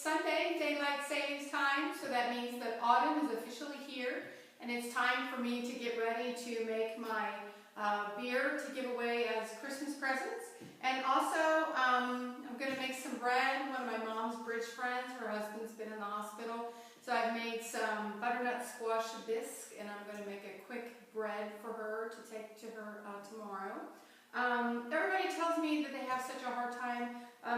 Sunday, daylight savings time, so that means that autumn is officially here, and it's time for me to get ready to make my beer to give away as Christmas presents. And also, I'm going to make some bread. One of my mom's bridge friends, her husband's been in the hospital, so I've made some butternut squash bisque, and I'm going to make a quick bread for her to take to her tomorrow. Everybody tells me that they have such a hard time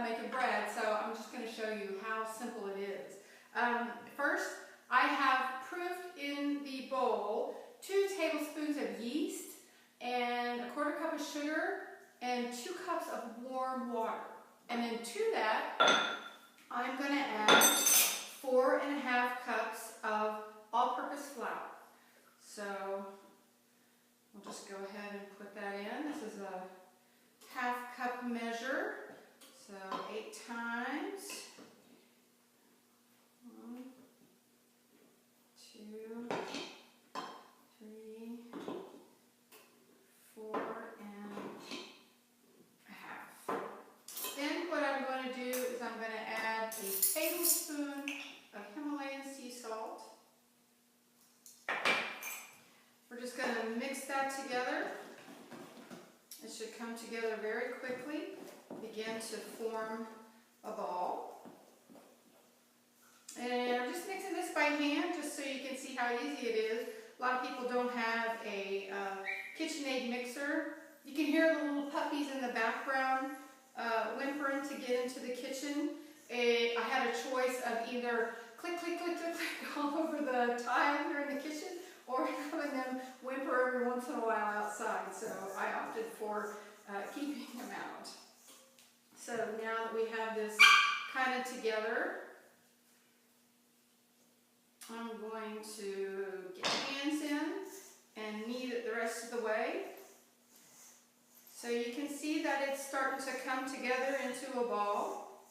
making bread, so I'm just going to show you how simple it is. First, I have proofed in the bowl 2 tablespoons of yeast and 1/4 cup of sugar and 2 cups of warm water. And then to that, I'm going to add 4½ cups of all-purpose flour. So we'll just go ahead and put that in. This is a 1/2 cup measure. So 8 times. 1, 2, 3, 4 and 1/2. Then what I'm going to do is I'm going to add a tablespoon of Himalayan sea salt. We're just going to mix that together. It should come together very quickly, begin to form a ball. And I'm just mixing this by hand just so you can see how easy it is. A lot of people don't have a KitchenAid mixer. You can hear the little puppies in the background whimpering to get into the kitchen. I had a choice of either click, click, click, click, click all over the tile here in the kitchen, or having them whimper every once in a while outside. So I opted for keeping them out. So now that we have this kind of together, I'm going to get my hands in and knead it the rest of the way. So you can see that it's starting to come together into a ball.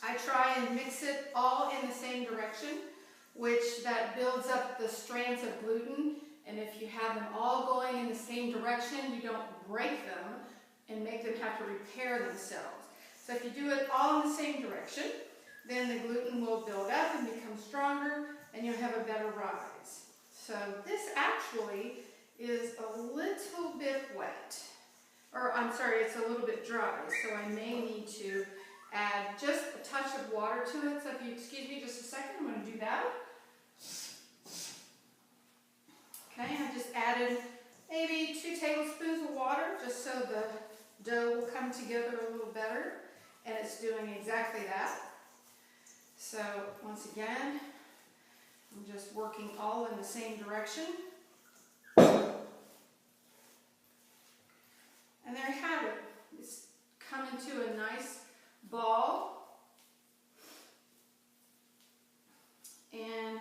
I try and mix it all in the same direction, which that builds up the strands of gluten. And if you have them all going in the same direction, you don't break them and make them have to repair themselves. So if you do it all in the same direction, then the gluten will build up and become stronger, and you'll have a better rise. So this actually is a little bit wet. Or I'm sorry, it's a little bit dry, so I may need to add just a touch of water to it. So if you excuse me just a second, I'm going to do that. Okay, I've just added maybe 2 tablespoons of water just so the dough will come together a little better, and it's doing exactly that. So once again, I'm just working all in the same direction. And there you have it. It's come into a nice ball. And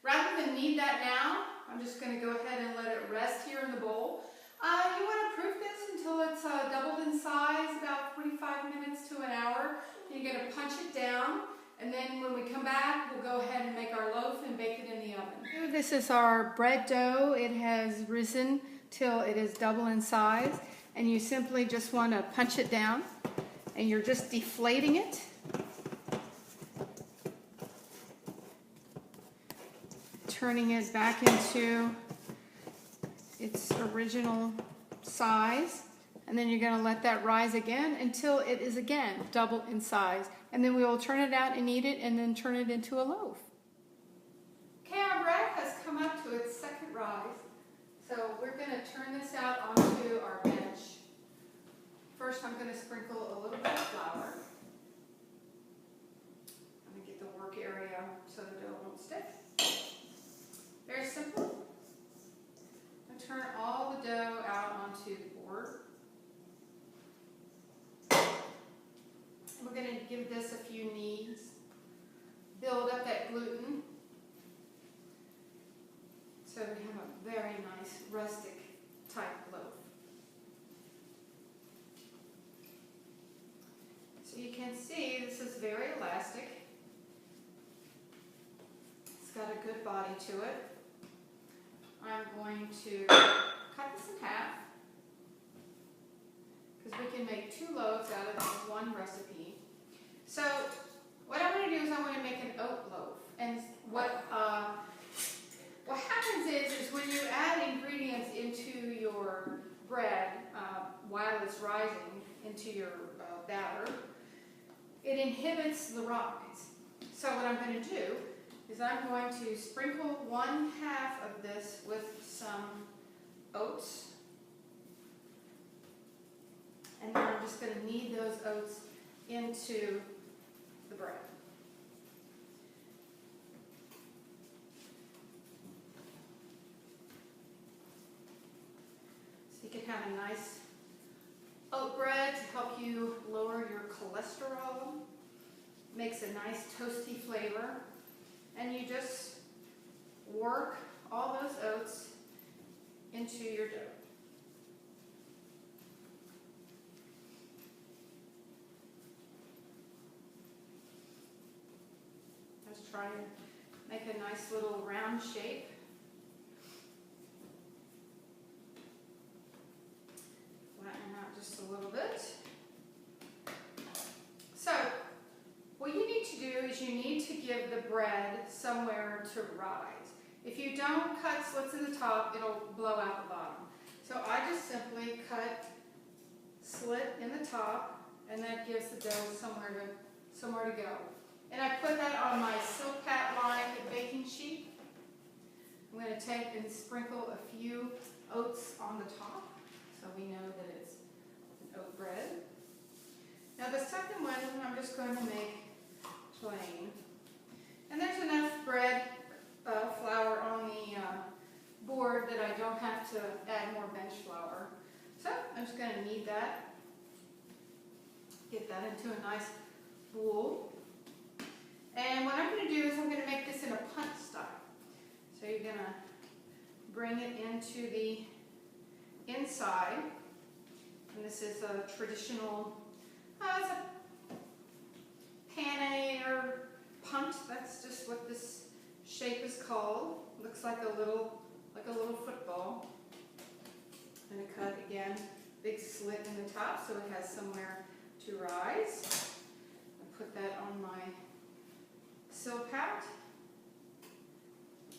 rather than knead that now, I'm just going to go ahead and let it rest here in the bowl. You want to proof this until it's doubled in size, about 45 minutes to an hour. You're going to punch it down, and then when we come back, we'll go ahead and make our loaf and bake it in the oven. This is our bread dough. It has risen till it is double in size, and you simply just want to punch it down, and you're just deflating it. Turning it back into its original size, and then you're going to let that rise again until it is again double in size, and then we will turn it out and eat it, and then turn it into a loaf. Okay, our bread has come up to its second rise, so we're going to turn this out onto our bench. First, I'm going to sprinkle a little bit of flour. I'm going to get the work area so the dough won't stick. Very simple. I turn all the dough out onto the board. And we're going to give this a few kneads. Build up that gluten. So we have a very nice rustic type loaf. So you can see this is very elastic. It's got a good body to it. I'm going to cut this in half because we can make 2 loaves out of this one recipe. So what I'm going to do is I'm going to make an oat loaf. And what happens is when you add ingredients into your bread while it's rising into your batter, it inhibits the rise. So what I'm going to do is I'm going to sprinkle 1/2 of this with some oats. And then I'm just going to knead those oats into the bread. So you can have a nice oat bread to help you lower your cholesterol. Makes a nice toasty flavor. And you just work all those oats into your dough. Just try to make a nice little round shape. Flatten out just a little bit. So, what you need to do is you need to give the bread somewhere to rise. If you don't cut slits in the top, it'll blow out the bottom. So I just simply cut slit in the top, and that gives the dough somewhere to go. And I put that on my silk pat lined baking sheet. I'm going to take and sprinkle a few oats on the top, so we know that it's an oat bread. Now the second one, I'm just going to make plain. And there's enough bread flour on the board that I don't have to add more bench flour. So I'm just going to knead that. Get that into a nice bowl. And what I'm going to do is I'm going to make this in a punch style. So you're going to bring it into the inside. And this is a traditional, it's a penne or punt. That's just what this shape is called. Looks like a little football. I'm going to cut again, big slit in the top so it has somewhere to rise. I put that on my silk pat.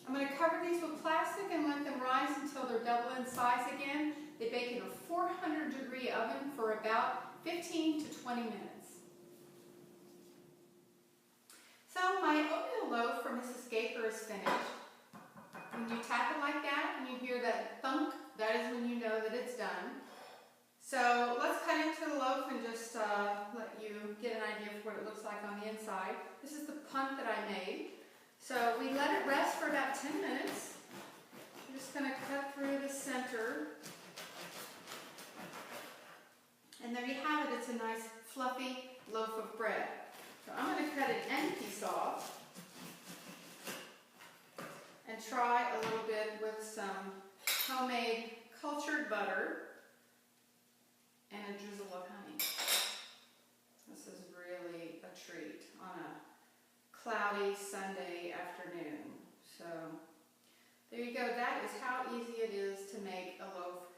I'm going to cover these with plastic and let them rise until they're double in size again. They bake in a 400-degree oven for about 15 to 20 minutes. So my oatmeal loaf for Mrs. Gaker is finished. When you tap it like that and you hear that thunk, that is when you know that it's done. So let's cut into the loaf and just let you get an idea of what it looks like on the inside. This is the punt that I made. So we let it rest for about 10 minutes. I'm just going to cut through the center. And there you have it. It's a nice fluffy loaf of bread. So I'm going to cut an end piece off and try a little bit with some homemade cultured butter and a drizzle of honey. This is really a treat on a cloudy Sunday afternoon. So there you go. That is how easy it is to make a loaf